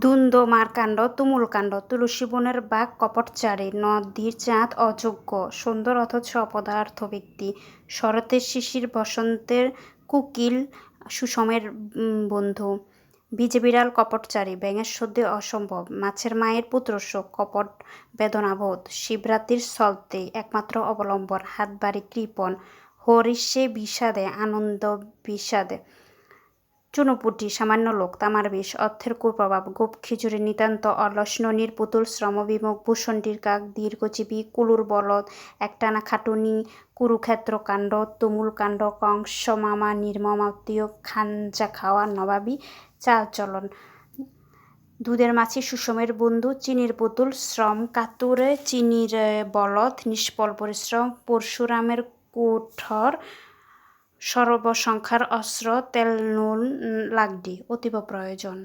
দ্বন্দ্ব মারকাণ্ড তুমুলকাণ্ড তুলসী বনের বাঘ কপটচারী নদীর চাঁদ অযোগ্য সুন্দর অথচ অপদার্থ ব্যক্তি শরতের শিশির বসন্তের কুকিল সুষমের বন্ধু ভিজে বিড়াল কপটচারী ব্যাঙের সর্দি অসম্ভব মাছের মায়ের পুত্র শোক কপট বেদনাবোধ শিবরাত্রির সলতে একমাত্র অবলম্বন হাত বাড়ি কৃপণ হরিষে বিষাদে আনন্দ বিষাদে চুনোপুটি সামান্য লোক তামার বিষ অর্থের কুপ্রভাব গোপ খিচুড়ি নিতান্ত অলস ননির পুতুল শ্রমবিমুখ ভূষণ্ডির কাক দীর্ঘজীবী কুলুর বলদ একটানা খাটুনি কুরুক্ষেত্র কাণ্ড তুমুল কাণ্ড কংস মামা নির্মম আত্মীয় খাঞ্জা খাওয়া নবাবী চালচলন দুধের মাছি সুষমের বন্ধু চিনির পুতুল শ্রম কাতুরে চিনির বলদ নিষ্ফল পরিশ্রম পরশুরামের কুঠর সর্বসংখ্যার অস্ত্র তেল নুন লাগডি অতীব প্রয়োজন।